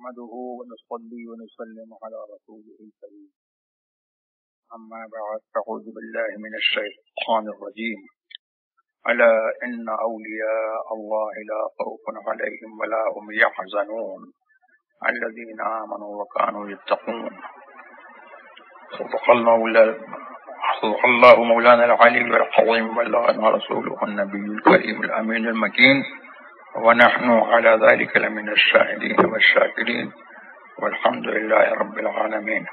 نحمده ونصلي ونسلم على رسوله الكريم أما بعد فأعوذ بالله من الشيطان الرجيم ألا إن أولياء الله لا خوف عليهم ولا هم يحزنون الذين آمنوا وكانوا يتقون صدق الله مولانا العلي العظيم وبلغنا رسوله النبي الكريم الأمين المكين ونحن على ذلك لمن الشاهدين والشاكرين والحمد لله رب العالمين.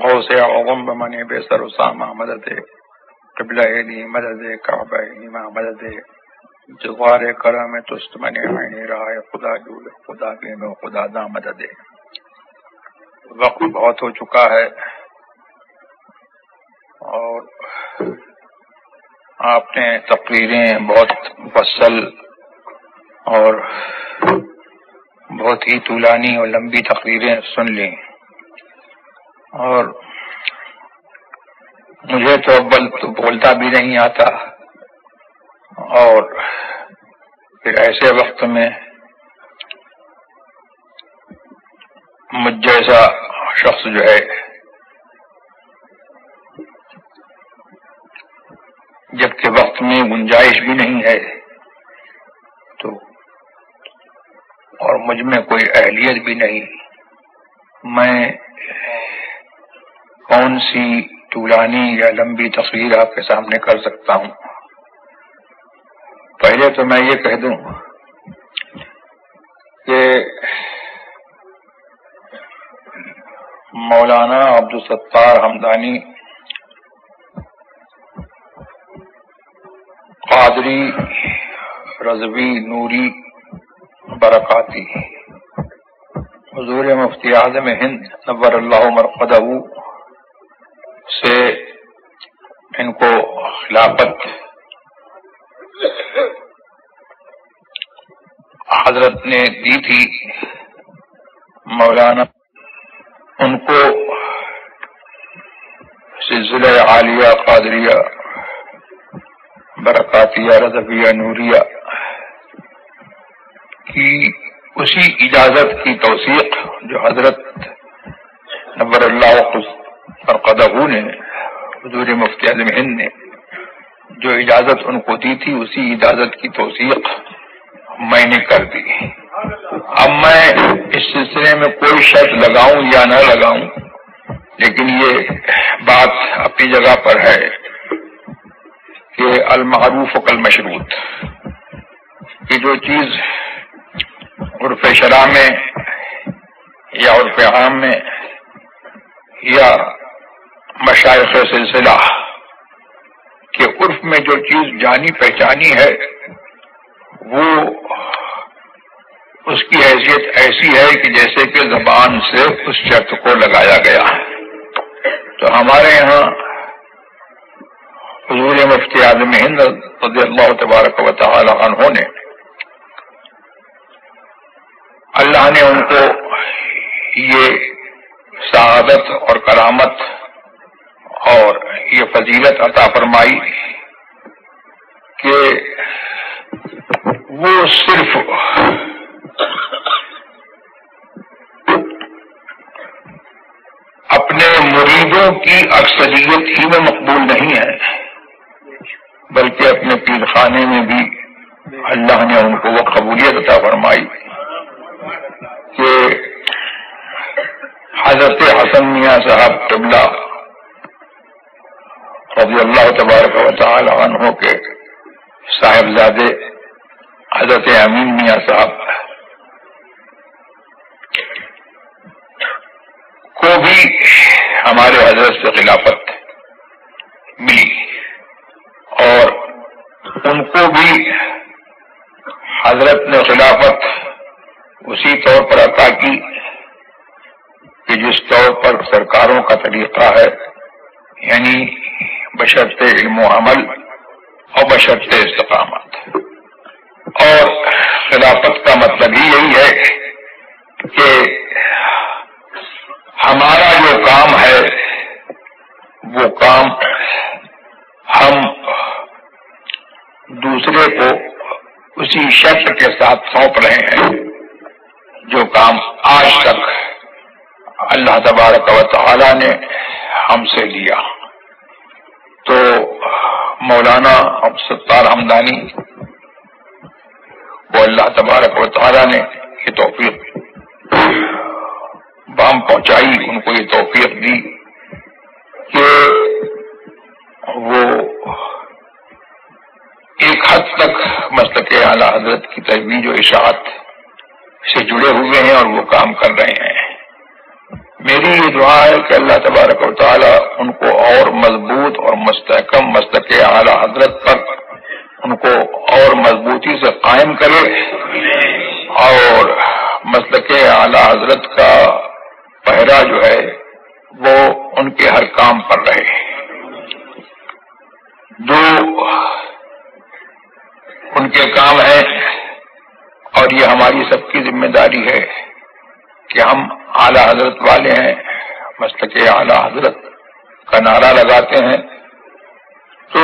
غوث اعظم بمن بسر اسامہ مدد قبلہ دی مدد کعبہ ایما مدد جوار کرم تست من عین رائے خدا جول خدا کے نو خدا دا مدد. وقت بہت ہو چکا ہے اور آپ نے تقریریں بہت مفصل اور بہت ہی طولانی اور لمبی تقریریں سن لیں، اور مجھے تو اول تو بولتا بھی نہیں آتا، اور پھر ایسے وقت میں مجھ جیسا شخص جو ہے جبکہ وقت میں گنجائش بھی نہیں ہے تو اور مجھ میں کوئی اہلیت بھی نہیں، میں کون سی طولانی یا لمبی تقریر آپ کے سامنے کر سکتا ہوں. پہلے تو میں یہ کہہ دوں کہ مولانا عبدالستار حمدانی قادری رضوی نوری برکاتی حضور مفتی اعظم ہند نور اللہ مرقدہ سے ان کو خلافت حضرت نے دی تھی. مولانا ان کو سلسلہ عالیہ قادریہ برکاتیہ رضویہ نوریہ کی اسی اجازت کی توثیق جو حضرت نور اللہ مرقدہ نے حضور مفتی اعظم ہند نے جو اجازت ان کو دی تھی، اسی اجازت کی توثیق میں نے کر دی. اب میں اس سلسلے میں کوئی شرط لگاؤں یا نہ لگاؤں، لیکن یہ بات اپنی جگہ پر ہے کہ المعروف کالمشروط، کہ جو چیز عرف شرع میں یا عرف عام میں یا مشائخ سلسلہ کے عرف میں جو چیز جانی پہچانی ہے وہ اس کی حیثیت ایسی ہے کہ جیسے کہ زبان سے اس شرط کو لگایا گیا. تو ہمارے یہاں حضور مفتی اعظم ہند رضی اللہ تبارک و تعالی عنہ نے اللہ نے ان کو یہ سعادت اور کرامت اور یہ فضیلت عطا فرمائی کہ وہ صرف اپنے مریدوں کی اکثریت ہی میں مقبول نہیں ہے، بلکہ اپنے پیر خانے میں بھی اللہ نے ان کو وہ قبولیت عطا فرمائی کہ حضرت حسن میاں صاحب قبلہ رضی اللہ تبارک و تعالی عنہ کے صاحبزادے حضرت امین میاں صاحب کو بھی ہمارے حضرت سے خلافت ملی، اور ان کو بھی حضرت نے خلافت اسی طور پر عطا کی کہ جس طور پر سرکاروں کا طریقہ ہے، یعنی بشرط علم و عمل اور بشرط استقامت. اور خلافت کا مطلب ہی یہی ہے کہ ہمارا جو کام ہے وہ کام ہم دوسرے کو اسی شرط کے ساتھ سونپ رہے ہیں جو کام آج تک اللہ تبارک و تعالی نے ہم سے لیا. تو مولانا عبدالستار حمدانی کو اللہ تبارک و تعالی نے یہ توفیق بام پہنچائی، ان کو یہ توفیق دی کہ وہ ایک حد تک مسلک اعلی حضرت کی تجویز و اشاعت سے جڑے ہوئے ہیں اور وہ کام کر رہے ہیں. میری یہ دعا ہے کہ اللہ تبارک و تعالی ان کو اور مضبوط اور مستحکم مسلک اعلی حضرت پر ان کو اور مضبوطی سے قائم کرے اور مسلک اعلی حضرت کا پہرا جو ہے وہ ان کے ہر کام پر رہے. جو ان کے کام ہیں اور یہ ہماری سب کی ذمہ داری ہے کہ ہم اعلی حضرت والے ہیں، مسلک اعلی حضرت کا نعرہ لگاتے ہیں. تو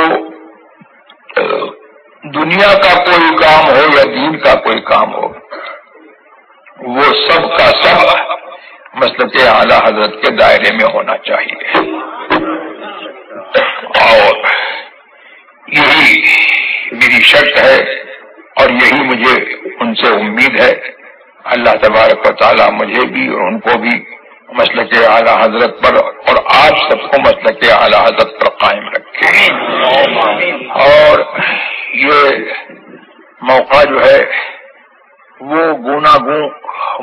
دنیا کا کوئی کام ہو یا دین کا کوئی کام ہو، وہ سب کا سب مسلک اعلی حضرت کے دائرے میں ہونا چاہیے. اور یہی میری شرط ہے اور یہی مجھے ان سے امید ہے. اللہ تبارک و تعالیٰ مجھے بھی اور ان کو بھی مسلک اعلی حضرت پر اور آپ سب کو مسلک اعلی حضرت پر قائم رکھے. اور یہ موقع جو ہے وہ گوناگوں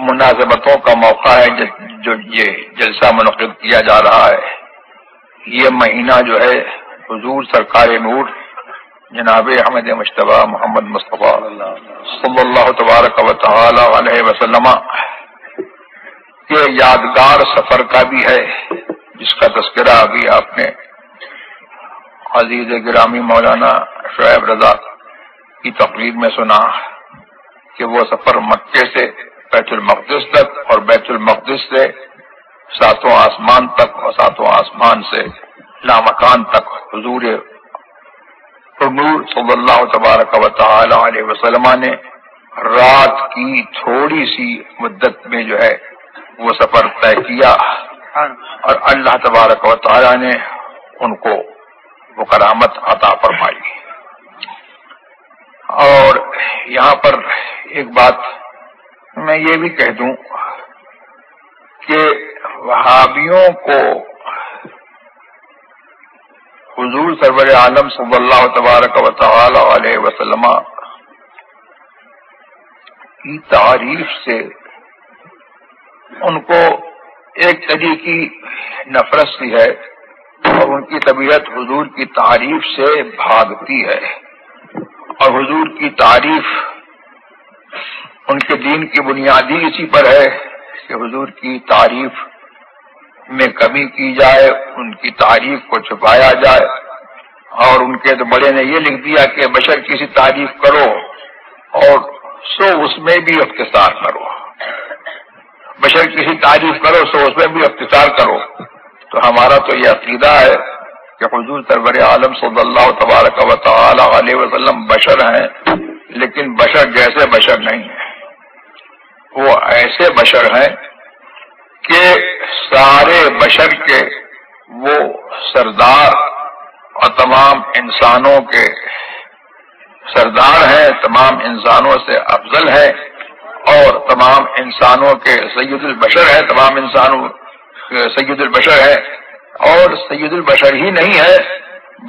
مناسبتوں کا موقع ہے جو یہ جلسہ منعقد کیا جا رہا ہے. یہ مہینہ جو ہے حضور سرکار نور جناب احمد مجتبی محمد مصطفیٰ صلی اللہ تبارک و تعالی علیہ وسلم کے یادگار سفر کا بھی ہے، جس کا تذکرہ ابھی آپ نے عزیز گرامی مولانا شعیب رضا کی تقریر میں سنا کہ وہ سفر مکے سے بیت المقدس تک اور بیت المقدس سے ساتواں آسمان تک اور ساتواں آسمان سے لامکان تک حضور نور صلی اللہ تبارک و تعالی علیہ وسلم نے رات کی تھوڑی سی مدت میں جو ہے وہ سفر طے کیا اور اللہ تبارک و تعالی نے ان کو وہ کرامت عطا فرمائی. اور یہاں پر ایک بات میں یہ بھی کہہ دوں کہ وہابیوں کو حضور سرور عالم صلی اللہ تبارک و تعالی علیہ وسلم کی تعریف سے ان کو ایک طرح کی نفرت سی ہے اور ان کی طبیعت حضور کی تعریف سے بھاگتی ہے. اور حضور کی تعریف ان کے دین کی بنیادی اسی پر ہے کہ حضور کی تعریف میں کمی کی جائے، ان کی تعریف کو چھپایا جائے. اور ان کے تو بڑے نے یہ لکھ دیا کہ بشر کسی تعریف کرو اور سو اس میں بھی اختصار کرو، بشر کسی تعریف کرو سو اس میں بھی اختصار کرو. تو ہمارا تو یہ عقیدہ ہے کہ حضور سرور عالم صلی اللہ تبارک و تعالی علیہ وسلم بشر ہیں، لیکن بشر جیسے بشر نہیں ہیں. وہ ایسے بشر ہیں کہ سارے بشر کے وہ سردار اور تمام انسانوں کے سردار ہیں، تمام انسانوں سے افضل ہیں اور تمام انسانوں کے سید البشر ہیں، تمام انسانوں سید البشر ہیں. اور سید البشر ہی نہیں ہے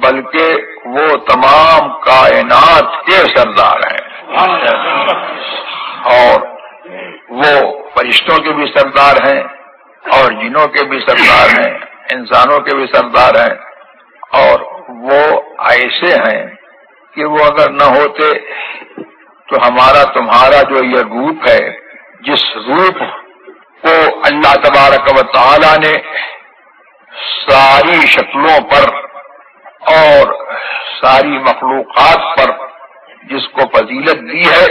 بلکہ وہ تمام کائنات کے سردار ہیں اور وہ فرشتوں کے بھی سردار ہیں اور جنوں کے بھی سردار ہیں، انسانوں کے بھی سردار ہیں. اور وہ ایسے ہیں کہ وہ اگر نہ ہوتے تو ہمارا تمہارا جو یہ روپ ہے، جس روپ کو اللہ تبارک و تعالی نے ساری شکلوں پر اور ساری مخلوقات پر جس کو فضیلت دی ہے،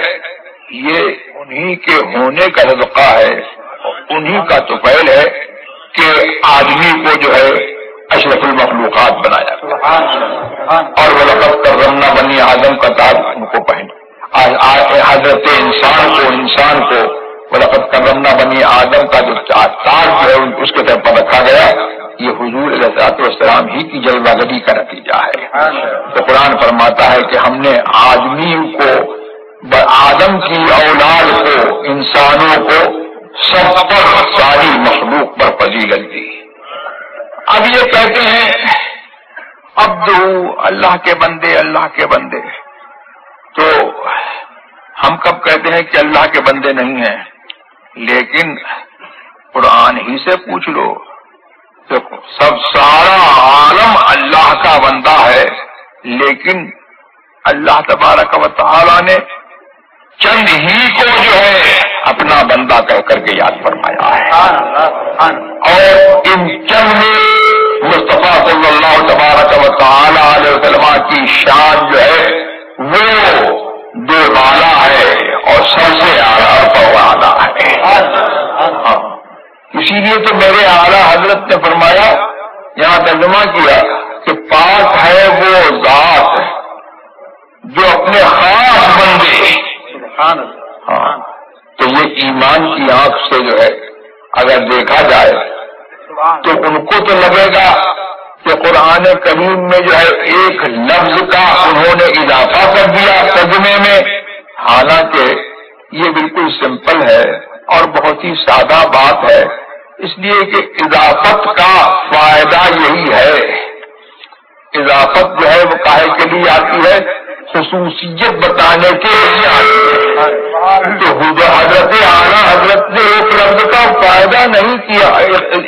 یہ انہی کے ہونے کا صدقہ ہے، انہی کا طفیل ہے کہ آدمی کو جو ہے اشرف المخلوقات بنایا اور وَلَقَدْ كَرَّمْنَا بنی آدم کا تاج ان کو پہنا. حضرت انسان کو وَلَقَدْ كَرَّمْنَا آدم کا جو تاج جو ہے اس کے طرف پر رکھا گیا، یہ حضور علیہ السلام ہی کی جلوہ گری کا نتیجہ ہے۔ تو قرآن فرماتا ہے کہ ہم نے آدمی کو، آدم کی اولاد کو، انسانوں کو، سب پر، ساری مخلوق پر فضیلت دی۔ اب یہ کہتے ہیں عبد، اللہ کے بندے، اللہ کے بندے، تو ہم کب کہتے ہیں کہ اللہ کے بندے نہیں ہیں؟ لیکن قرآن ہی سے پوچھ لو، دیکھو سارا عالم اللہ کا بندہ ہے، لیکن اللہ تبارک و تعالی نے چند ہی کو جو ہے اپنا بندہ کہہ کر کے یاد فرمایا ہے، اور ان چند مصطفیٰ صلی اللہ تبارک و تعالی علیہ وسلم کی شان جو ہے وہ دو والا ہے اور سب سے اعلیٰ پر والا ہے۔ اسی لیے تو میرے اعلیٰ حضرت نے فرمایا، یہاں ترجمہ کیا کہ پاک ہے وہ ذات جو اپنے خاص بندے، تو یہ ایمان کی آنکھ سے جو ہے اگر دیکھا جائے تو ان کو تو لگے گا کہ قرآن کریم میں جو ہے ایک لفظ کا انہوں نے اضافہ کر دیا ترجمے میں، حالانکہ یہ بالکل سمپل ہے اور بہت ہی سادہ بات ہے، اس لیے کہ اضافت کا فائدہ یہی ہے۔ اضافت جو ہے وہ کاہے کے لیے آتی ہے؟ خصوصیت بتانے کے لیے آتی ہے۔ تو حضرت اعلیٰ حضرت نے ایک لفظ کا فائدہ نہیں کیا،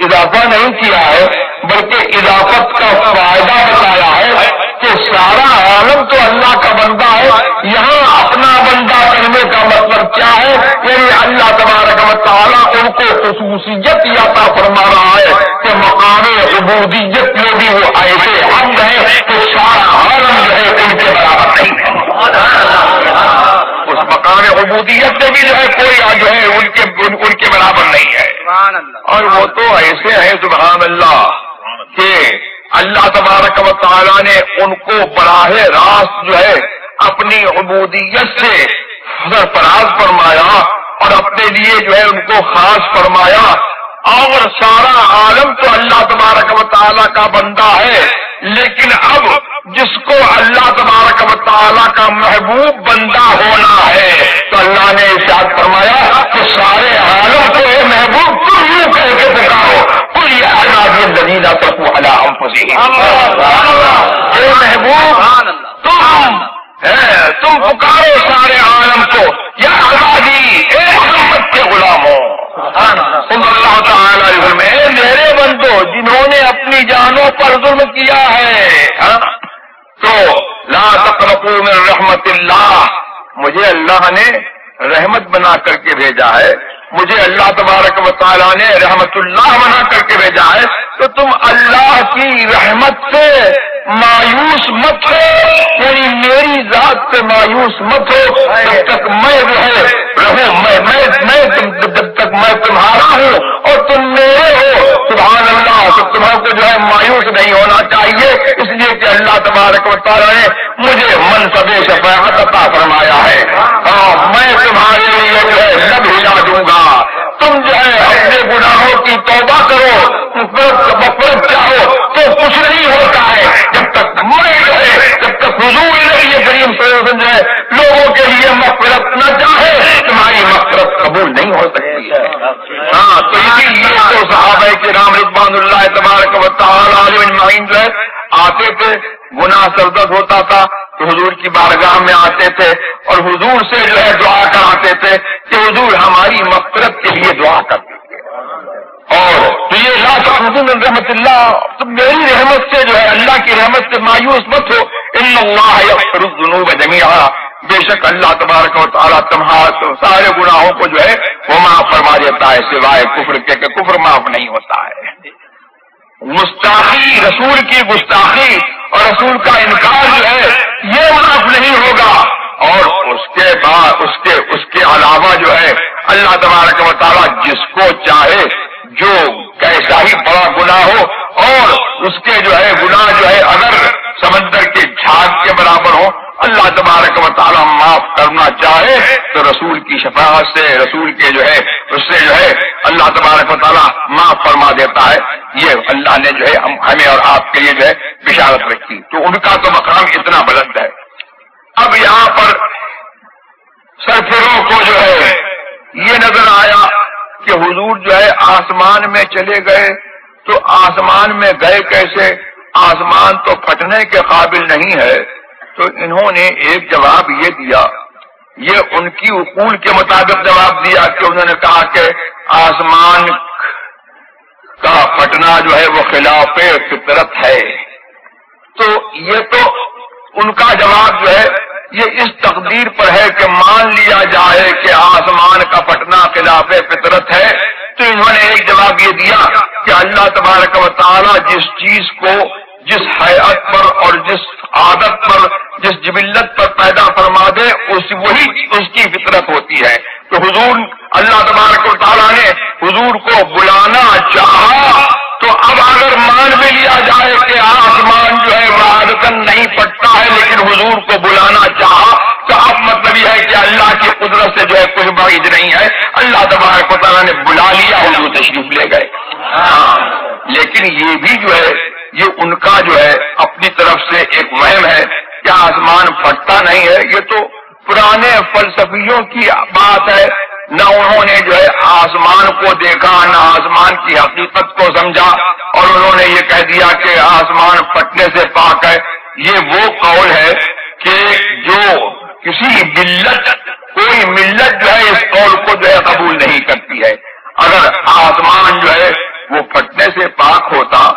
اضافہ نہیں کیا ہے، بلکہ اضافت کا فائدہ بتایا ہے کہ سارا عالم تو اللہ کا بندہ ہے، یہاں اپنا بندہ کرنے کا مطلب کیا ہے؟ یعنی اللہ تبارک و تعالیٰ ان کو خصوصیت عطا فرما رہا ہے کہ مقام عبودیت میں بھی وہ ایسے حمد ہے کہ سارا عالم جو ہے ان کے برابر نہیں ہے۔ اس مقام عبودیت میں بھی جو ہے کوئی جو ہے ان کے برابر نہیں ہے، اور وہ تو ایسے ہیں سبحان اللہ کہ اللہ تبارک و تعالیٰ نے ان کو براہ راست جو ہے اپنی عبودیت سے سرفراز فرمایا اور اپنے لیے جو ہے ان کو خاص فرمایا، اور سارا عالم تو اللہ تبارک و تعالیٰ کا بندہ ہے، لیکن اب جس کو اللہ تبارک و تعالیٰ کا محبوب بندہ ہونا ہے تو اللہ نے ارشاد فرمایا کہ سارے عالم کو اے محبوب تم یوں کہہ کے پکارو، قل یا عبادی الذین اسرفوا علی انفسہم، اے محبوب تم پکارو سارے عالم کو، یا عبادی، اے محمد کے غلاموں، صلی اللہ تعالی علیہ وسلم، اے میرے بندو جنہوں نے اپنی جانوں پر ظلم کیا ہے، تو لا تقنطوا من رحمت اللہ، مجھے اللہ نے رحمت بنا کر کے بھیجا ہے، مجھے اللہ تبارک و تعالیٰ نے رحمت اللہ بنا کر کے بھیجا ہے، تو تم اللہ کی رحمت سے مایوس مت ہو، یعنی میری ذات سے مایوس مت ہو، جب تک میں جو ہے رہوں، میں جب تک میں تمہارا ہوں اور تم میرے ہو، سبحان اللہ، تو تمہیں کو جو ہے مایوس نہیں ہونا چاہیے، اس لیے کہ اللہ تبارک و تعالیٰ نے مجھے منصب شفاعت عطا فرمایا ہے، اور میں تمہارے لیے جو ہے لب ہلا دوں گا، تم جو ہے اپنے گناہوں کی توبہ کرو، مغفرت چاہو، تو کچھ نہیں ہوتا ہے جب تک میں جو ہے، جب تک حضور نبی کریم صلی اللہ علیہ وسلم جو ہے لوگوں کے لیے مغفرت نہ چاہے، تمہاری مغفرت قبول نہیں ہو سکتی ہے۔ ہاں، تو اسی لیے تو صحابہ کرام رضوان اللہ تبارک و تعالی علیہم اجمعین جو ہے آتے تھے، گناہ سرزد ہوتا تھا تو حضور کی بارگاہ میں آتے تھے اور حضور سے جو ہے دعا کراتے تھے کہ حضور ہماری مغفرت کے لیے دعا کر دیجیے، اور تو یہ لا تقنطوا من رحمت اللہ، تم میری رحمت سے جو ہے اللہ کی رحمت سے مایوس مت ہو، ان اللہ یغفر الذنوب جميعا، بے شک اللہ تبارک و تعالیٰ تمہارے سارے گناہوں کو جو ہے وہ معاف فرما دیتا ہے، سوائے کفر کے، کہ کفر معاف نہیں ہوتا ہے۔ گستاخی، رسول کی گستاخی اور رسول کا انکار جو ہے یہ معاف نہیں ہوگا، اور اس کے بعد اس کے علاوہ جو ہے اللہ تبارک و تعالیٰ جس کو چاہے جو کیسا ہی بڑا گناہ ہو، اور اس کے جو ہے گناہ جو ہے اگر سمندر کے جھاگ کے برابر ہو، اللہ تبارک و تعالیٰ معاف کرنا چاہے تو رسول کی شفاعت سے، رسول کے جو ہے اس سے جو ہے اللہ تبارک و تعالیٰ معاف فرما دیتا ہے. یہ اللہ نے جو ہے ہمیں اور آپ کے لیے جو ہے بشارت رکھی. تو ان کا تو مقام اتنا بلند ہے. اب یہاں پر سرفروں کو جو ہے یہ نظر آیا کہ حضور جو ہے آسمان میں چلے گئے. تو آسمان میں گئے کیسے؟ آسمان تو پھٹنے کے قابل نہیں ہے. تو انہوں نے ایک جواب یہ دیا، یہ ان کی اصول کے مطابق جواب دیا کہ انہوں نے کہا کہ آسمان کا پھٹنا جو ہے وہ خلاف فطرت ہے. تو یہ تو ان کا جواب جو ہے یہ اس تقدیر پر ہے کہ مان لیا جائے کہ آسمان کا پھٹنا خلاف فطرت ہے. تو انہوں نے ایک جواب یہ دیا کہ اللہ تبارک و تعالی جس چیز کو جس حیات پر اور جس عادت پر جس جبلت پر پیدا فرما دے وہی اس کی فطرت ہوتی ہے. تو حضور اللہ تبارک و تعالیٰ نے حضور کو بلانا چاہا. تو اب اگر مان بھی لیا جائے کہ آسمان جو ہے عادتاً نہیں پھٹتا ہے لیکن حضور کو بلانا چاہا تو اب مطلب یہ ہے کہ اللہ کی قدرت سے جو ہے کچھ بعید نہیں ہے. اللہ تبارک و تعالیٰ نے بلا لیا، حضور تشریف لے گئے. لیکن یہ بھی جو ہے یہ ان کا جو ہے اپنی طرف سے ایک وہم ہے کہ آسمان پھٹتا نہیں ہے. یہ تو پرانے فلسفیوں کی بات ہے. نہ انہوں نے جو ہے آسمان کو دیکھا نہ آسمان کی حقیقت کو سمجھا اور انہوں نے یہ کہہ دیا کہ آسمان پھٹنے سے پاک ہے. یہ وہ قول ہے کہ جو کسی ملت کوئی ملت جو ہے اس قول کو جو ہے قبول نہیں کرتی ہے. اگر آسمان جو ہے وہ پھٹنے سے پاک ہوتا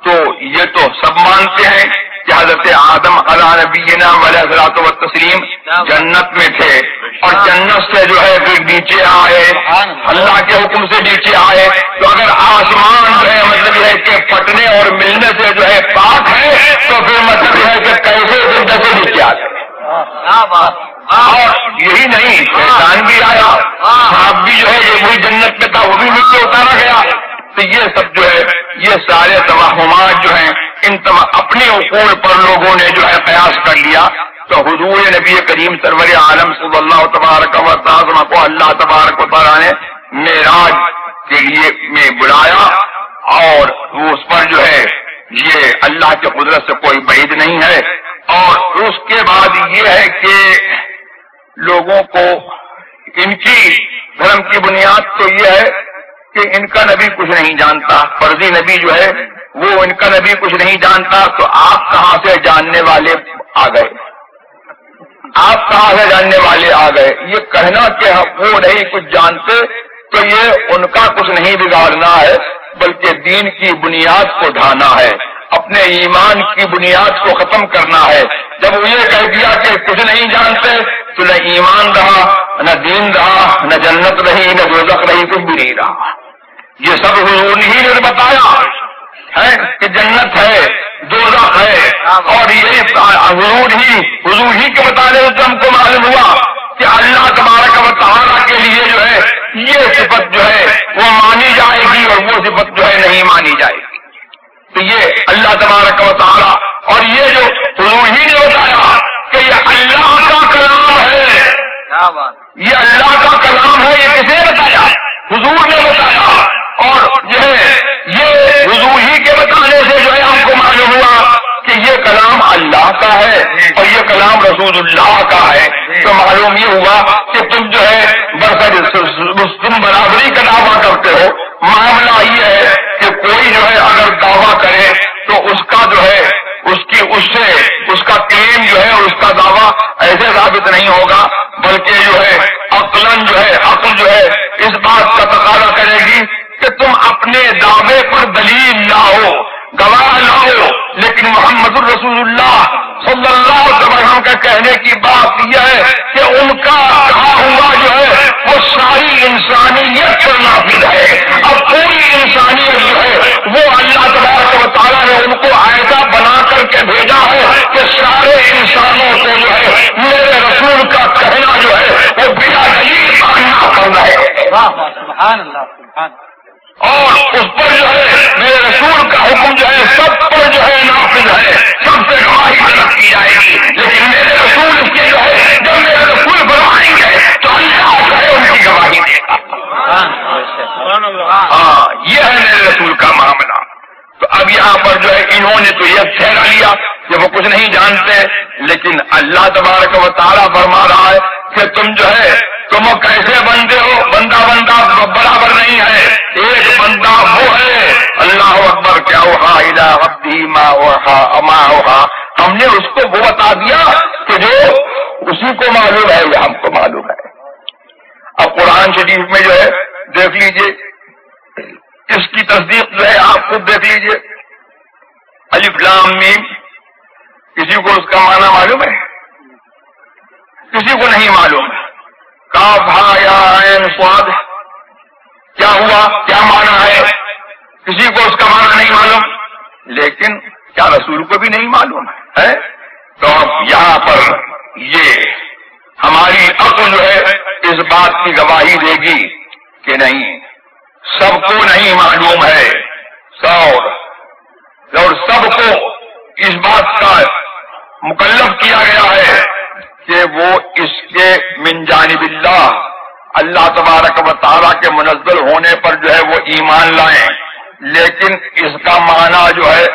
تو یہ تو سب مانتے ہیں کہ حضرت آدم علیہ نبینا علیہ الصلوۃ والتسلیم جنت میں تھے اور جنت سے جو ہے پھر نیچے آئے، اللہ کے حکم سے نیچے آئے. تو اگر آسمان جو ہے مطلب یہ ہے کہ پھٹنے اور ملنے سے جو ہے پاک ہے تو پھر مطلب یہ ہے کہ کیسے جنت سے نیچے آ گئے. اور یہی نہیں، شیطان بھی آیا، سانپ بھی جو ہے یہ وہی جنت میں تھا وہ بھی نیچے اتارا گیا. تو یہ سب جو ہے یہ سارے توہمات جو ہیں ان اپنے عقول پر لوگوں نے جو ہے قیاس کر لیا. تو حضور نبی کریم سرور عالم صلی اللہ تبارک و تعالی کو اللہ تبارک و تعالیٰ نے معراج کے لیے میں بلایا اور اس پر جو ہے یہ اللہ کی قدرت سے کوئی بعید نہیں ہے. اور اس کے بعد یہ ہے کہ لوگوں کو ان کی دھرم کی بنیاد تو یہ ہے کہ ان کا نبی کچھ نہیں جانتا. فرضی نبی جو ہے وہ ان کا نبی کچھ نہیں جانتا. تو آپ کہاں سے جاننے والے آ گئے؟ آپ کہاں سے جاننے والے آ گئے؟ یہ کہنا کہ وہ نہیں کچھ جانتے تو یہ ان کا کچھ نہیں بگاڑنا ہے بلکہ دین کی بنیاد کو ڈھانا ہے، اپنے ایمان کی بنیاد کو ختم کرنا ہے. جب وہ یہ کہہ دیا کہ کچھ نہیں جانتے تو نہ ایمان رہا نہ دین رہا نہ جنت رہی نہ دوزخ رہی، کچھ بھی نہیں رہا. یہ سب حضور ہی نے بتایا ہے کہ جنت ہے دوزخ ہے اور یہ حضور ہی کے بتانے سے ہم کو معلوم ہوا کہ اللہ تبارک و تعالیٰ کے لیے جو ہے یہ صفت جو ہے وہ مانی جائے گی اور وہ صفت جو ہے نہیں مانی جائے گی. تو یہ اللہ تبارک و تعالیٰ اور یہ جو حضور ہی نے بتایا کہ یہ اللہ کا کلام ہے، یہ اللہ کا کلام ہے. یہ کس نے بتایا؟ حضور نے بتایا. اور جو ہے یہ حضور ہی کے بتانے سے جو ہے ہم کو معلوم ہوا کہ یہ کلام اللہ کا ہے اور یہ کلام رسول اللہ کا ہے. تو معلوم یہ ہوا کہ تم جو ہے تم برابری کا دعویٰ کرتے ہو. معاملہ یہ ہے کہ کوئی جو ہے اگر دعویٰ کرے تو اس کا جو ہے اس کا کلیم جو ہے اس کا دعویٰ ایسے ثابت نہیں ہوگا بلکہ جو ہے عقل جو ہے اس بات کا تقاضا کرے گی کہ تم اپنے دعوے پر دلیل لاؤ، گواہ لاؤ. لیکن محمد الرسول اللہ صلی اللہ علیہ وسلم کا کہنے کی بات یہ ہے کہ ان کا کہا ہوا جو ہے وہ ساری انسانیت پر نافذ ہے. اب پوری انسانیت جو ہے وہ اللہ تبارک و تعالیٰ نے ان کو ایسا بنا کر کے بھیجا ہے کہ سارے انسانوں کو جو ہے میرے رسول کا کہنا جو ہے وہ بلا دلیل ماننا کرنا ہے. سبحان اللہ سبحان. اور اس پر جو ہے میرے رسول کا حکم جو ہے سب پر جو ہے نافذ ہے، سب سے گواہی طلب کی جائے گی. لیکن میرے رسول اس کے جو ہے جب میرے رسول بنوائیں گے تو اللہ جو ہے ان کی گواہی دے گا. جاہلیت ٹھہرا لیا کہ وہ کچھ نہیں جانتے. لیکن اللہ تبارک و تعالیٰ فرما رہا ہے کہ تم جو ہے تم کیسے بندے ہو, بندہ برابر نہیں ہے, ایک بندہ وہ ہے. اللہ اکبر. کیا اوحا الی عبدی ما اوحا, ہم نے اس کو وہ بتا دیا کہ جو اسی کو معلوم ہے یا ہم کو معلوم ہے. اب قرآن شریف میں جو ہے دیکھ لیجئے, اس کی تصدیق جو ہے آپ خود دیکھ لیجئے. الف لام میم, کسی کو اس کا معنی معلوم ہے؟ کسی کو نہیں معلوم. کاف ہا یا عین صاد, کیا ہوا, کیا معنی ہے؟ کسی کو اس کا معنی نہیں معلوم. لیکن کیا رسول کو بھی نہیں معلوم ہے؟ تو اب یہاں پر یہ ہماری عقل جو ہے اس بات کی گواہی دے گی کہ نہیں, سب کو نہیں معلوم ہے, اور سب کو اس بات کا مکلف کیا گیا ہے کہ وہ اس کے من جانب اللہ تبارک و تعالیٰ کے منزل ہونے پر جو ہے وہ ایمان لائیں. لیکن اس کا معنی جو ہے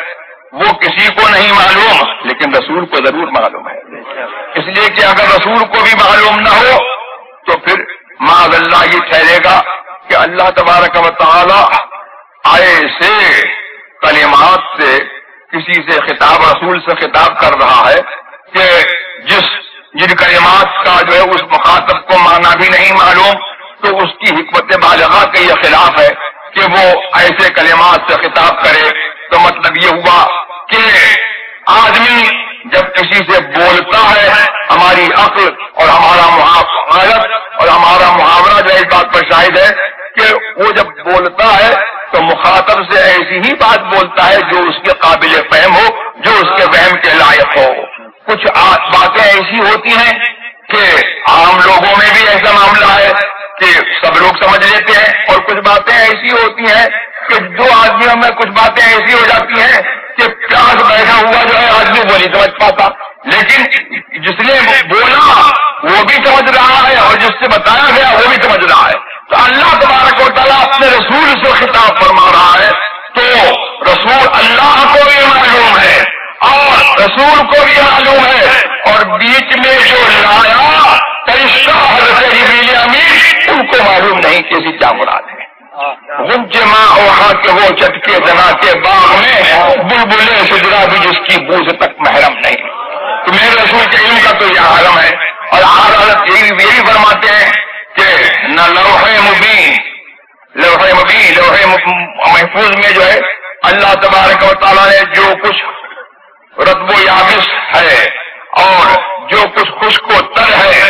وہ کسی کو نہیں معلوم, لیکن رسول کو ضرور معلوم ہے. اس لیے کہ اگر رسول کو بھی معلوم نہ ہو تو پھر معاذ اللہ یہ ٹھہرے گا کہ اللہ تبارک و تعالیٰ ایسے کلمات سے کسی سے خطاب, رسول سے خطاب کر رہا ہے کہ جن کلمات کا جو ہے اس مخاطب کو معنی بھی نہیں معلوم, تو اس کی حکمت بالغہ کے یہ خلاف ہے کہ وہ ایسے کلمات سے خطاب کرے. تو مطلب یہ ہوا کہ آدمی جب کسی سے بولتا ہے, ہماری عقل اور ہمارا معاشرت اور ہمارا محاورہ جو اس بات پر شاہد ہے کہ وہ جب بولتا ہے تو مخاطب سے ایسی ہی بات بولتا ہے جو اس کے قابل فہم ہو, جو اس کے فہم کے لائق ہو. کچھ باتیں ایسی ہوتی ہیں کہ عام لوگوں میں بھی ایسا معاملہ ہے کہ سب لوگ سمجھ لیتے ہیں, اور کچھ باتیں ایسی ہوتی ہیں کہ دو آدمیوں میں کچھ باتیں ایسی ہو جاتی ہیں کہ پیاس بیٹھا ہوا جو ہے آدمی وہ نہیں سمجھ پاتا, لیکن جس نے بولا وہ بھی سمجھ رہا ہے اور جس سے بتایا گیا وہ بھی سمجھ رہا ہے. تو اللہ تبارک و تعالیٰ اپنے رسول سے خطاب فرما رہا ہے, تو رسول اللہ کو بھی معلوم ہے اور رسول کو بھی معلوم ہے, اور بیچ میں جو لایا فرشتہ حضرت جبریل امین ان کو معلوم نہیں کہ اسی کیا مراد ہے. غنچما وہاں کے وہ چٹکے دنا کے باغ میں بلبلے سجرا بھی جس کی بوجھ تک محرم نہیں. تو میرے رسول کے علم کا تو یہ عالم ہے. اور حضرت یہی فرماتے ہیں کہ نہ لوح محفوظ میں جو ہے اللہ تبارک و تعالیٰ نے جو کچھ رطب و یابس ہے اور جو کچھ خشک و تر ہے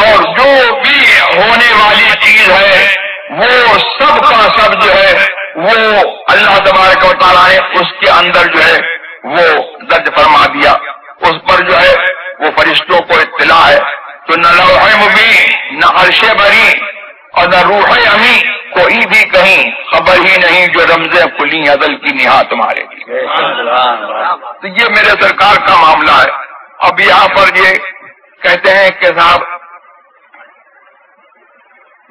اور جو بھی ہونے والی چیز ہے وہ سب کا سب جو ہے وہ اللہ تبارک و تعالیٰ نے اس کے اندر جو ہے وہ درج فرما دیا. اس پر جو ہے وہ فرشتوں کو اطلاع ہے. تو نہ لوح مبین, نہ عرش بری اور نہ روح امی, کوئی بھی کہیں خبر ہی نہیں جو رمزیں کھلی ازل کی نہا تمہارے لیے. تو یہ میرے سرکار کا معاملہ ہے. اب یہاں پر یہ کہتے ہیں کہ صاحب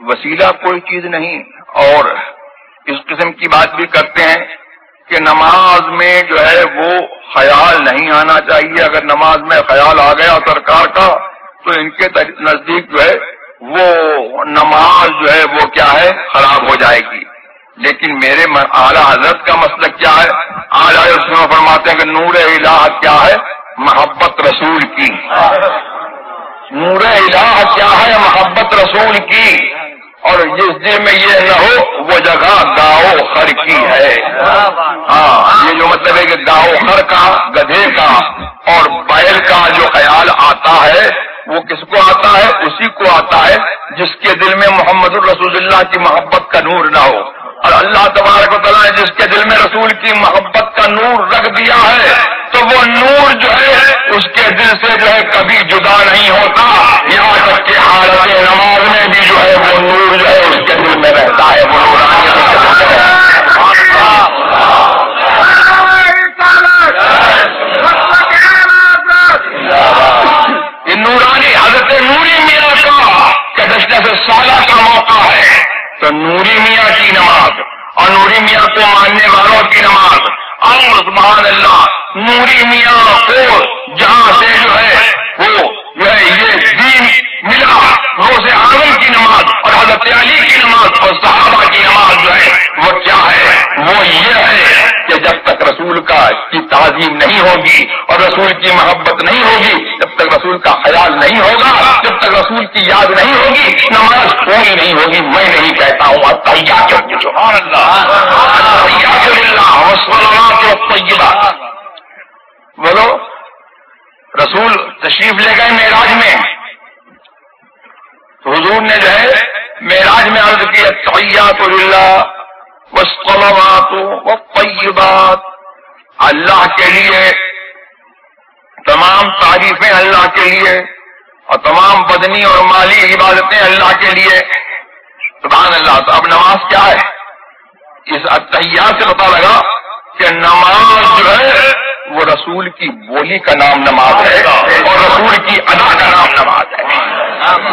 وسیلہ کوئی چیز نہیں, اور اس قسم کی بات بھی کرتے ہیں کہ نماز میں جو ہے وہ خیال نہیں آنا چاہیے. اگر نماز میں خیال آ گیا سرکار کا تو ان کے نزدیک جو ہے وہ نماز جو ہے وہ کیا ہے خراب ہو جائے گی. لیکن میرے اعلیٰ حضرت کا مسلک کیا ہے؟ اعلیٰ حضرت فرماتے ہیں کہ نور الہ کیا ہے؟ محبت رسول کی. نور الہ کیا ہے؟ محبت رسول کی. اور جس دل میں یہ نہ ہو وہ جگہ گاؤ خر کی ہے. ہاں, یہ جو مطلب ہے کہ گاؤ خر کا, گدھے کا اور بیل کا جو خیال آتا ہے وہ کس کو آتا ہے؟ اسی کو آتا ہے جس کے دل میں محمد الرسول اللہ کی محبت کا نور نہ ہو. اور اللہ تبارک و تعالیٰ نے جس کے دل میں رسول کی محبت کا نور رکھ دیا ہے تو وہ نور جو ہے اس کے دل سے جو ہے کبھی جدا نہیں ہوتا. یہاں تک کہ حالت نماز میں بھی جو ہے وہ نور جو ہے اس کے دل میں رہتا ہے. وہ نورانی حضرت نوری میاں کا کدشنے سے سالہ کا موقع ہے تو نوری میاں کی نماز اور نوری میاں کو ماننے والوں کی نماز اور سبحان اللہ نوری میاں کو جہاں سے جو ہے وہ جو ہے یہ دین ملا، روز اعظم کی نماز اور حضرت علی کی نماز اور صحابہ کی نماز جو ہے وہ کیا ہے؟ وہ یہ ہے کہ جب تک رسول کی تعظیم نہیں ہوگی اور رسول کی محبت نہیں ہوگی، جب تک رسول کا خیال نہیں ہوگا، جب تک رسول کی یاد نہیں ہوگی، نماز پوری نہیں ہوگی۔ میں نہیں کہتا ہوں التحیات سبحان اللہ، التحیات للہ والصلوات والطیبات۔ بولو، رسول تشریف لے گئے معراج میں، تو حضور نے جو ہے معراج میں عرض کی التحیات للہ والصلوات والطیبات، اللہ کے لیے تمام تعریفیں، اللہ کے لیے، اور تمام بدنی اور مالی عبادتیں اللہ کے لیے، سبحان اللہ۔ تو اب نماز کیا ہے؟ اس التحیات سے پتہ لگا کہ نماز جو ہے وہ رسول کی بولی کا نام نماز ہے اور رسول کی ادا کا نام نماز ہے۔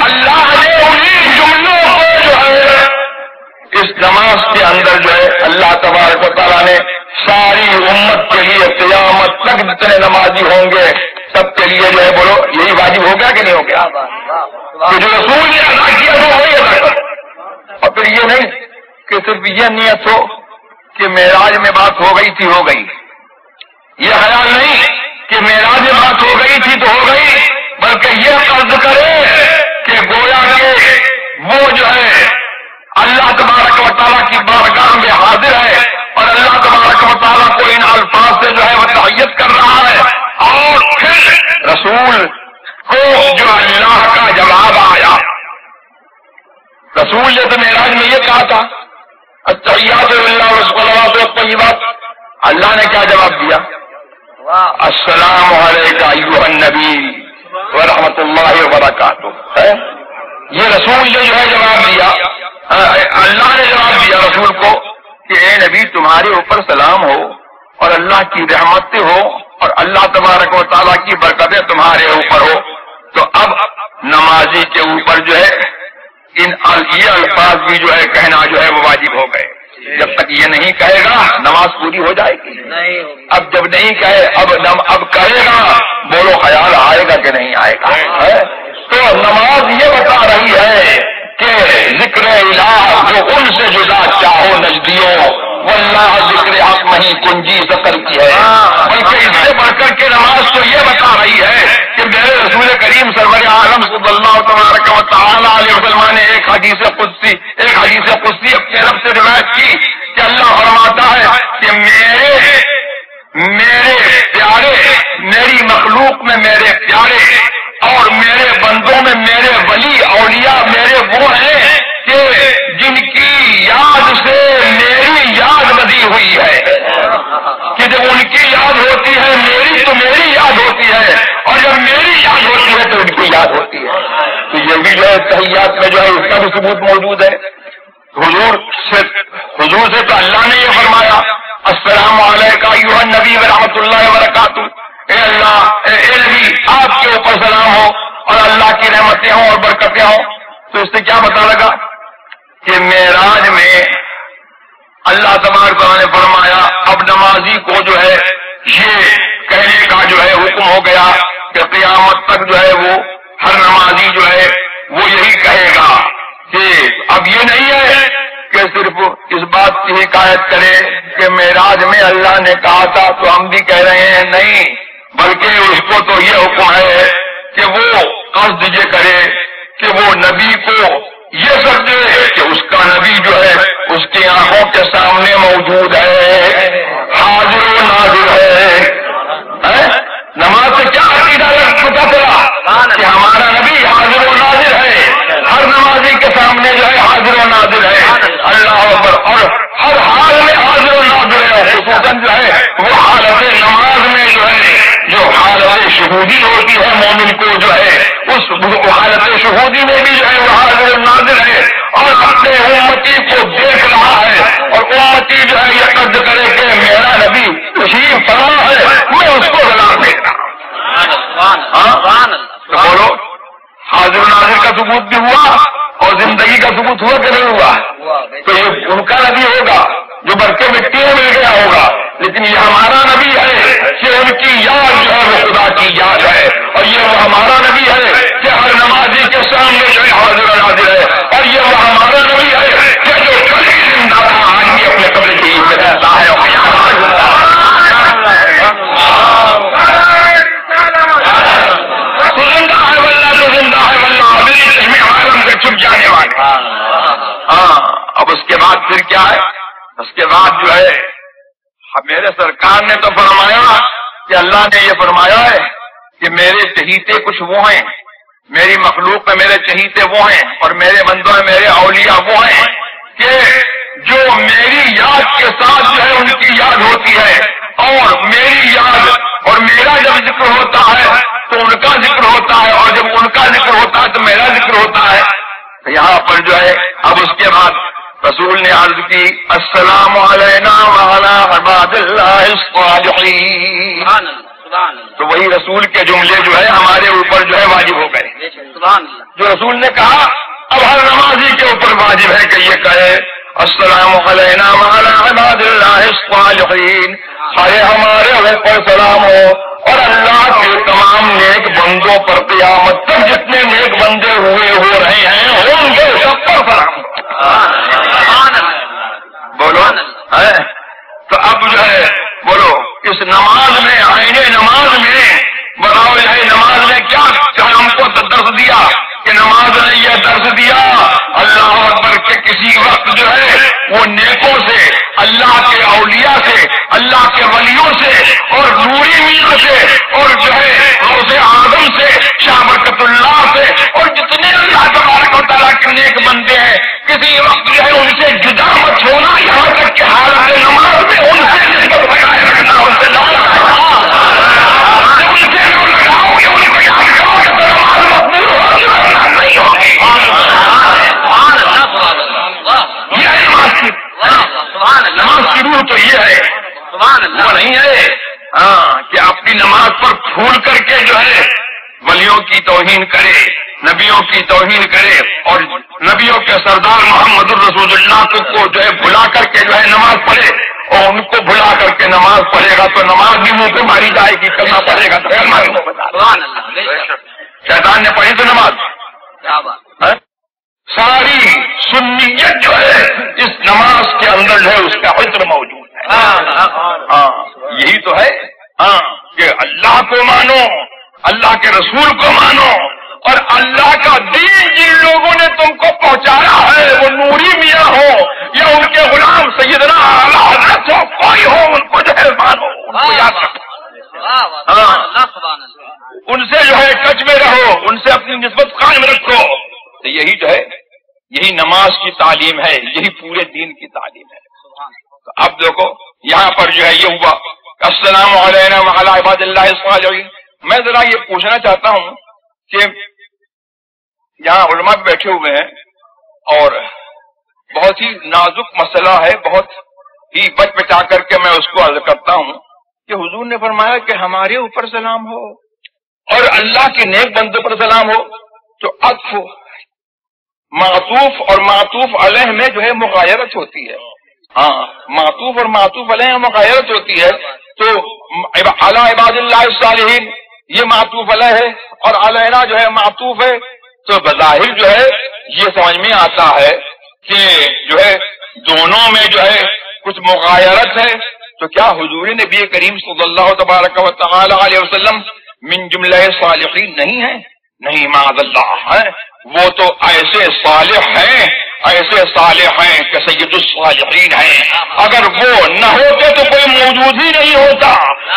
اللہ نے انہیں جملوں کو جو ہے اس نماز کے اندر جو ہے اللہ تبارک و تعالیٰ نے ساری امت کے لیے قیامت تک جتنے نمازی ہوں گے سب کے لیے جو ہے بولو یہی واجب ہو گیا کہ نہیں ہو گیا کہ جو رسول نے ادا کیا تو وہی ادا کرو۔ اور پھر یہ نہیں کہ صرف یہ نیت ہو کہ معراج میں بات ہو گئی تھی ہو گئی، یہ خیال نہیں کہ معراج میں بات ہو گئی تھی تو ہو گئی، بلکہ یہ قصد کرے کہ گویا کہ وہ جو ہے اللہ تبارک و تعالیٰ کی بارگاہ میں حاضر ہے اور اللہ تبارک و تعالیٰ کو ان الفاظ سے جو ہے وہ تحیت کر رہا ہے، اور پھر رسول کو جو اللہ کا جواب آیا۔ رسول نے تو معراج میں یہ کہا تھا التحیات للہ والصلوات والطیبات، اللہ نے کیا جواب دیا؟ السلام علیکم ایھا النبی ورحمۃ اللہ وبرکاتہ۔ یہ رسول نے جو ہے جواب دیا، اللہ نے جواب دیا رسول کو کہ اے نبی تمہارے اوپر سلام ہو اور اللہ کی رحمتیں ہو اور اللہ تبارک و تعالیٰ کی برکتیں تمہارے اوپر ہو۔ تو اب نمازی کے اوپر جو ہے یہ الفاظ بھی جو ہے کہنا جو ہے وہ واجب ہو گئے۔ جب تک یہ نہیں کہے گا نماز پوری ہو جائے گی، اب جب نہیں کہے اب کہے گا، بولو خیال آئے گا کہ نہیں آئے گا؟ تو نماز یہ بتا رہی ہے کہ ذکر الہ جو ان سے جدا چاہو نزدیوں، واللہ ذکر حق نہیں کنجی ذکر کی ہے، بلکہ اس سے بڑھ کر کے نماز تو یہ بتا رہی ہے کہ میرے رسول کریم سرور عالم صلی اللہ تبارک و تعالی علیہ وسلم نے ایک حدیث قدسی اپنے رب سے روایت کی کہ اللہ فرماتا ہے کہ میرے پیارے، میری مخلوق میں میرے پیارے اور میرے بندوں میں میرے ولی اولیاء میرے وہ ہیں کہ جن کی یاد سے میری یاد بدی ہوئی ہے، کہ جب ان کی یاد ہوتی ہے میری تو میری یاد ہوتی ہے، اور جب میری یاد ہوتی ہے تو ان کی یاد ہوتی ہے۔ تو یہ بھی جو ہے تحیات میں جو ہے اس کا بھی ثبوت موجود ہے۔ حضور سے تو اللہ نے یہ فرمایا السلام علیکم ایھا النبی ورحمۃ اللہ وبرکاتہ، اے اللہ اے نبی آپ کے اوپر سلام ہو اور اللہ کی رحمتیں ہوں اور برکتیں ہوں۔ تو اس سے کیا پتہ لگا کہ معراج میں اللہ تبارک و تعالیٰ نے فرمایا اب نمازی کو جو ہے یہ کہنے کا جو ہے حکم ہو گیا کہ قیامت تک جو ہے وہ ہر نمازی جو ہے وہ یہی کہے گا کہ اب یہ نہیں ہے کہ صرف اس بات کی حکایت کرے کہ معراج میں اللہ نے کہا تھا تو ہم بھی کہہ رہے ہیں، نہیں، بلکہ اس کو تو یہ حکم ہے کہ وہ قصد یہ کرے کہ وہ نبی کو یہ سمجھے کہ اس کا نبی جو ہے اس کی آنکھوں کے سامنے موجود ہے، حاضر و ناظر ہے۔ نماز سے کیا عقیدہ پتہ چلا کہ ہمارا نبی حاضر و ناظر ہے، ہر نمازی کے سامنے جو ہے حاضر و ناظر ہے، اللہ اکبر، اور ہر حال میں حاضر و ناظر ہے، خصوصاً جو ہے وہ حالت نماز میں جو ہے جو حالت شہودی ہوتی ہے مومن کو جو ہے اس حالت شہودی میں بھی جو ہے وہ حاضر و ناظر ہے، اور اپنے اس کے بعد جو ہے میرے سرکار نے تو فرمایا کہ اللہ نے یہ فرمایا ہے کہ میرے چہیتے کچھ وہ ہیں، میری مخلوق میں میرے چہیتے وہ ہیں اور میرے بندوں میں میرے اولیاء وہ ہیں کہ جو میری یاد کے ساتھ جو ہے ان کی یاد ہوتی ہے، اور میری یاد اور میرا جب ذکر ہوتا ہے تو ان کا ذکر ہوتا ہے، اور جب ان کا ذکر ہوتا ہے تو میرا ذکر ہوتا ہے۔ تو یہاں پر جو ہے اب اس کے بعد رسول نے عرض کی السلام علینا وعلی عباد اللہ الصالحین، تو وہی رسول کے جملے جو ہے ہمارے اوپر جو ہے واجب ہو گئے۔ جو رسول نے کہا اب ہر نمازی کے اوپر واجب ہے کہ یہ کہے السلام علینا وعلی عباد اللہ الصالحین، ہمارے اوپر سلام ہو اور اللہ کے تمام نیک بندوں پر قیامت تک جتنے نیک بندے ہوئے ہو رہے ہیں ہوں گے سب پر سلام ہو۔ بولو تو اب جو ہے بولو اس نماز میں آئین نماز میں بتاؤ ہے نماز نے کیا ہم کو درس دیا کہ نماز نے یہ درس دیا اللہ اکبر کے کسی وقت جو ہے وہ نیکوں سے، اللہ کے اولیاء سے، اللہ کے ولیوں سے اور نوری میاں سے اور جو ہے غوث اعظم سے، شاہ برکت اللہ سے اور جتنے اللہ تبارک و تعالیٰ کے نیک بندے ہیں کسی وقت جو ہے ان سے جدا مت ہونا، یہاں تک کہ حالت نماز میں ان سے نسبت بنائے رکھنا، ان سے لو لگاؤ گے ان کو یاد کرو گے تو نماز مقبول ہوگی ورنہ نہیں ہوگی۔ نماز کی روح تو یہ ہے، وہ نہیں ہے کہ اپنی نماز پر پھول کر کے جو ہے ولیوں کی توہین کرے، نبیوں کی توہین کرے اور نبیوں کے سردار محمد الرسول اللہ کو جو ہے بھلا کر کے جو ہے نماز پڑھے، اور ان کو بھلا کر کے نماز پڑھے گا تو نماز بھی منہ پہ ماری جائے گی، کرنا پڑے گا تو کلمہ بھی منہ پہ۔ شیطان نے پڑھی تو نماز ساری سنیت جو ہے اس نماز کے اندر جو ہے اس کا عطر موجود ہے۔ یہی تو ہے کہ اللہ کو مانو، اللہ کے رسول کو مانو، اور اللہ کا دین جن لوگوں نے تم کو پہنچایا ہے وہ نوری میاں ہو یا ان کے غلام سیدنا اعلیٰ حضرت ہو، کوئی ہو ان کو جو ہے مانو، ان کو یاد رکھو، ان سے جو ہے ٹچ میں رہو، ان سے اپنی نسبت قائم رکھو۔ تو یہی جو ہے یہی نماز کی تعلیم ہے، یہی پورے دین کی تعلیم ہے۔ تو اب دیکھو یہاں پر جو ہے یہ ہوا السلام علینا وعلی عباد اللہ الصالحین۔ میں ذرا یہ پوچھنا چاہتا ہوں کہ یہاں علماء بیٹھے ہوئے ہیں اور بہت ہی نازک مسئلہ ہے، بہت ہی بچ بچا کر کے میں اس کو عرض کرتا ہوں کہ حضور نے فرمایا کہ ہمارے اوپر سلام ہو اور اللہ کے نیک بندوں پر سلام ہو، تو عطف معطوف اور معطوف علیہ میں جو ہے مغایرت ہوتی ہے۔ معطوف اور معطوف علیہ میں مغایرت ہوتی ہے، تو اعلی عباد اللہ الصالحین یہ معطوف علیہ ہے اور علینا جو ہے معطوف ہے، تو بظاہر جو ہے یہ سمجھ میں آتا ہے کہ جو ہے دونوں میں جو ہے کچھ مغایرت ہے۔ تو کیا حضور نبی کریم صلی اللہ تبارک و تعالی علیہ وسلم من جملہ صالحین نہیں ہے؟ نہیں معاذ اللہ ہے، وہ تو ایسے صالح ہیں، ایسے صالح ہیں کہ سید الصالحین ہیں۔ اگر وہ نہ ہوتے تو کوئی موجود ہی نہیں ہوتا،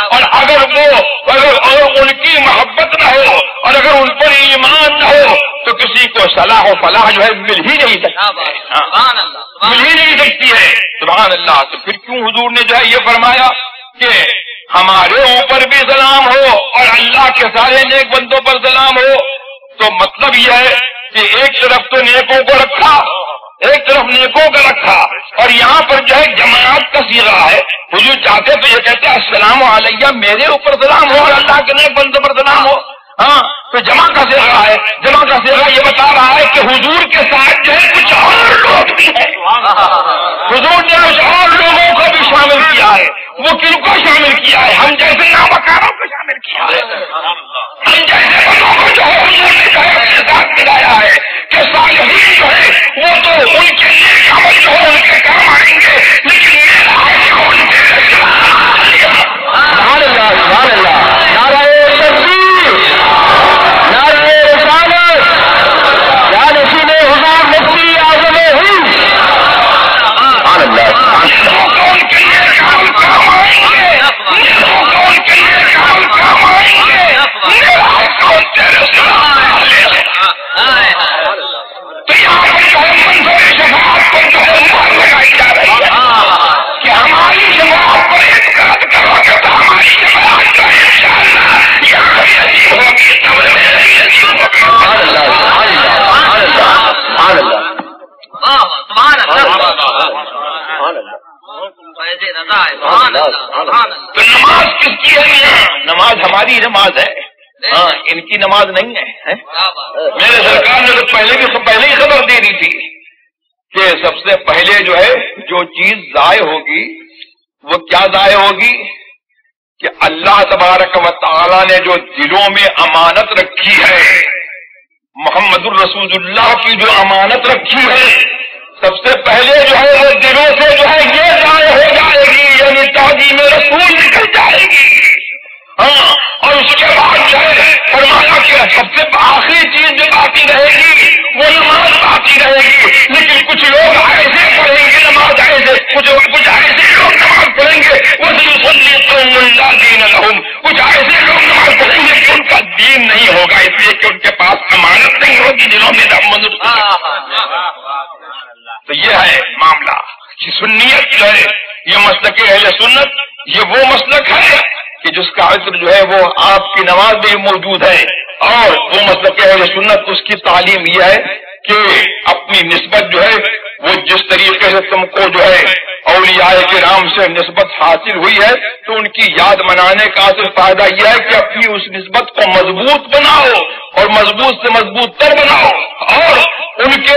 اور اگر ان کی محبت نہ ہو اور اگر ان پر ایمان نہ ہو تو کسی کو صلاح و فلاح جو ہے مل ہی نہیں سکتی ہے۔ سبحان اللہ۔ تو پھر کیوں حضور نے جو ہے یہ فرمایا کہ ہمارے اوپر بھی سلام ہو اور اللہ کے سارے نیک بندوں پر سلام ہو؟ تو مطلب یہ ہے کہ ایک طرف تو نیکوں کو رکھا، ایک طرف نیکوں کا رکھا، اور یہاں پر جو ہے جماعت کا صیغہ ہے۔ حضور چاہتے تو یہ کہتے السلام علیہ، میرے اوپر سلام ہو اور اللہ کے نیک بندوں پر سلام ہو۔ تو جمع کا صیغہ ہے، جمع کا صیغہ یہ بتا رہا ہے کہ حضور کے ساتھ جو ہے کچھ اور لوگ بھی ہیں، حضور نے کچھ اور لوگوں کو بھی شامل کیا ہے۔ وہ کن کو شامل کیا ہے؟ ہم جیسے نامکاروں کو شامل کیا ہے، ہم جیسے بندوں کو جو ہے حضور نے جو ہے اپنے ساتھ ملایا ہے کہ صالحین جو ہے وہ تو ان کے نیک عمل جو ہے ان کے کام آئیں گے، لیکن میرا عمل ان کے سبحان اللہ سبحان اللہ۔ نعرہ تکبیر، نعرہ رسالت، یا نصیب حضور مفتی اعظم ہند، سبحان اللہ۔ رضا ہے. سبحان اللہ سبحان اللہ. تو نماز کس کی ہے میاں؟ نماز ہماری نماز ہے، ہاں ان کی نماز نہیں ہے. میرے سرکار نے تو پہلے ہی خبر دے دی تھی کہ سب سے پہلے جو ہے جو چیز ضائع ہوگی وہ کیا ضائع ہوگی کہ اللہ تبارک و تعالی نے جو دلوں میں امانت رکھی ہے، محمد الرسول اللہ کی جو امانت رکھی ہے، سب سے پہلے جو ہے وہ دلوں سے جو ہے یہ ضائع ہو جائے گی، یعنی تعظیم رسول نکل جائے گی. ہاں اور اس کے بعد جو ہے فرمایا کہ سب سے آخری چیز جو باقی رہے گی وہ نماز باقی رہے گی. لیکن کچھ لوگ ایسے پڑھیں گے نماز، ایسے کچھ ایسے لوگ نماز پڑھیں گے وہ دین لہم، کچھ ایسے لوگ نماز پڑھیں گے کہ ان کا دین نہیں ہوگا، اس لیے کہ ان کے پاس امانت نہیں ہوگی دلوں میں. تو یہ ہے معاملہ کہ سنیت جو ہے یہ مسلک اہل سنت، یہ وہ مسلک ہے کہ جس کا عطر جو ہے وہ آپ کی نماز میں موجود ہے. اور وہ مسلک اہل سنت اس کی تعلیم یہ ہے کہ اپنی نسبت جو ہے وہ جس طریقے سے تم کو جو ہے اولیاء کرام سے نسبت حاصل ہوئی ہے تو ان کی یاد منانے کا اصل فائدہ یہ ہے کہ اپنی اس نسبت کو مضبوط بناؤ اور مضبوط سے مضبوط تر بناؤ، اور ان کے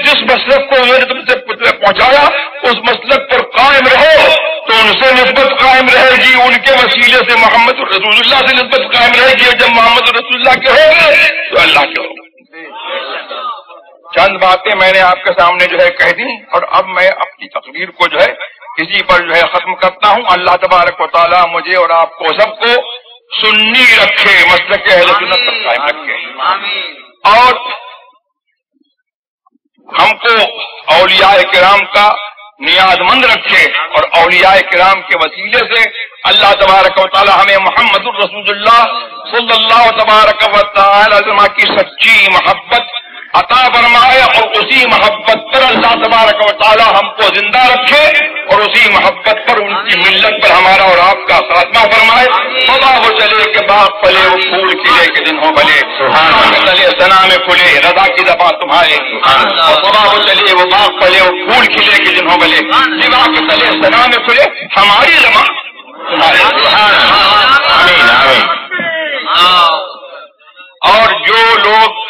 جس مسلک کو انہوں نے تم سے پہنچایا اس مسلک پر قائم رہو تو ان سے نسبت قائم رہے گی، ان کے وسیلے سے محمد رسول اللہ سے نسبت قائم رہے گی، اور جب محمد رسول اللہ کے ہو گئے تو اللہ کے ہو گئے. چند باتیں میں نے آپ کے سامنے جو ہے کہہ دی، اور اب میں اپنی تقریر کو جو ہے اسی پر جو ہے ختم کرتا ہوں. اللہ تبارک و تعالیٰ مجھے اور آپ کو سب کو سنی رکھے، مسلک اہل سنت پر قائم رکھے، اور ہم کو اولیاء کرام کا نیاز مند رکھے، اور اولیاء کرام کے وسیلے سے اللہ تبارک و تعالی ہمیں محمد الرسول اللہ صلی اللہ تبارک و تعالی وسلم کی سچی محبت عطا فرمائے، اور اسی محبت پر اللہ تبارک و تعالی ہم کو زندہ رکھے، اور اسی محبت پر ان کی ملت پر ہمارا اور آپ کا خاتمہ فرمائے. خدا وہ چلے کہ باغ پھلے وہ پھول کھلے کے دن ہو بھلے، چلے سنا میں کھلے رضا کی دفعہ تمہارے، اور خدا وہ چلے وہ باغ پھلے وہ پھول کھلے کے دن ہو بھلے، سوا کے تلے سنا میں کھلے ہماری زبان تمہارے. آمین آمین. اور جو لوگ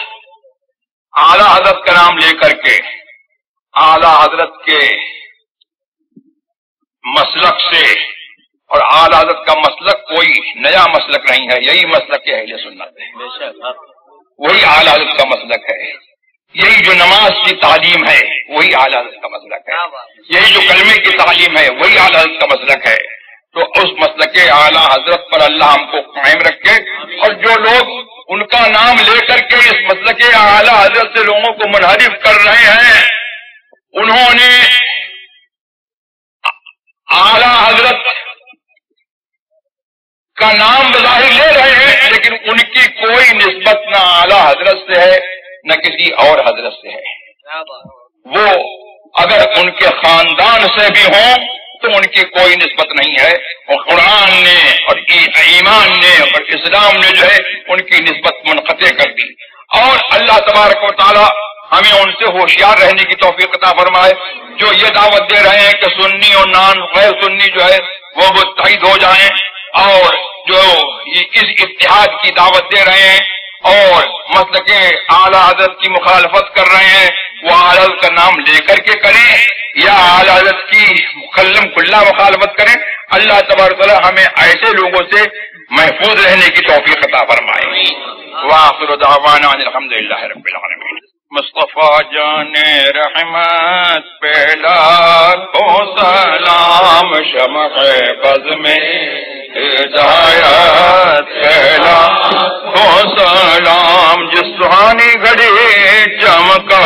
اعلیٰ حضرت کا نام لے کر کے اعلیٰ حضرت کے مسلک سے، اور اعلیٰ حضرت کا مسلک کوئی نیا مسلک نہیں ہے، یہی مسلک اہل سنت ہے، وہی اعلیٰ حضرت کا مسلک ہے. یہی جو نماز کی تعلیم ہے وہی اعلیٰ حضرت کا مسلک ہے، یہی جو کلمے کی تعلیم ہے وہی اعلیٰ حضرت کا مسلک ہے. تو اس مسلک اعلیٰ حضرت پر اللہ ہم کو قائم رکھے، اور جو لوگ ان کا نام لے کر کے اس مسلک اعلیٰ حضرت سے لوگوں کو منحرف کر رہے ہیں، انہوں نے اعلیٰ حضرت کا نام بظاہر لے رہے ہیں لیکن ان کی کوئی نسبت نہ اعلیٰ حضرت سے ہے نہ کسی اور حضرت سے ہے. وہ اگر ان کے خاندان سے بھی ہوں تو ان کی کوئی نسبت نہیں ہے، اور قرآن نے اور ایمان نے اور اسلام نے جو ہے ان کی نسبت منقطع کر دی. اور اللہ تبارک و تعالی ہمیں ان سے ہوشیار رہنے کی توفیق عطا فرمائے جو یہ دعوت دے رہے ہیں کہ سنی اور نان غیر سنی جو ہے وہ متحد ہو جائیں، اور جو اس اتحاد کی دعوت دے رہے ہیں اور مسلک اعلیٰ حضرت کی مخالفت کر رہے ہیں وہ اعلیٰ حضرت کا نام لے کر کے کریں یا اعلیٰ حضرت کی مکلم کھلا مخالفت کریں. اللہ تبارک و تعالی ہمیں ایسے لوگوں سے محفوظ رہنے کی توفیق عطا فرمائے. وآخر دعوانا ان الحمدللہ رب العالمین. مصطفیٰ جان رحمت پہلا کو سلام، شمع بز میں ہدایت پہلا کو سلام، جس سہانی گھڑی چمکا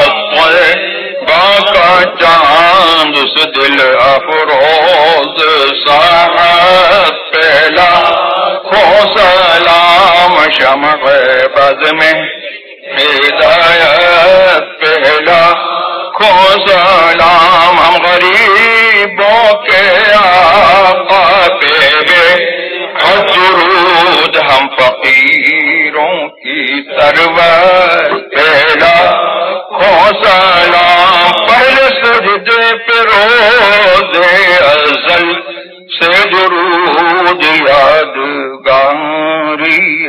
باقا چاند اس دل افروز صاحب پہلا کو سلام، شمع بز میں ہدایت پہلا کو سلام. ہم غریبوں کے آقا پہ اور درود ہم فقیروں کی سرور پہلا کو سلام. پہلے سجدے پہ رو روز ازل سے درود یادگاری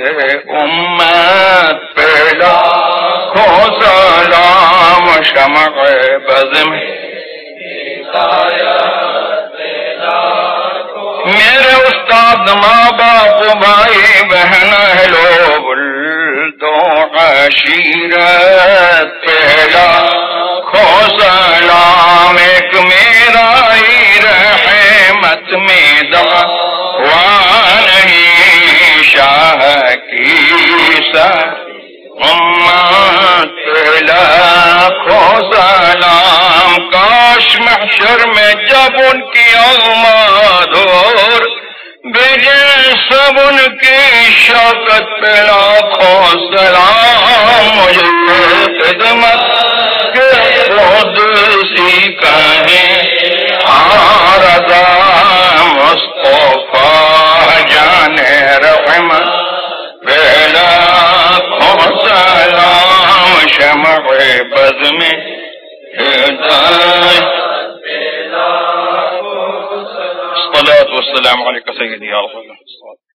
ہے، امت پہ لاکھوں سلام، شمع بز میں میرے استاد، ماں باپ، بھائی بہن، اہلو ولدو عشیرت پہ لاکھوں سلام، ایک میرا ہی رحمت میں دعویٰ نہیں، شاہ کی امت پہ لاکھوں سلام، کاش محشر میں جب ان کی آمد اور بھیجے سب ان کی شوکت پہ لاکھوں سلام، مجھے خدمت کے خود سی کہیں رضا مصطفیٰ جان رحمت پہ لاکھوں سلام، شمع بز میں ہدایت، الصلاة والسلام علیکہ سیدی یا رسول اللہ۔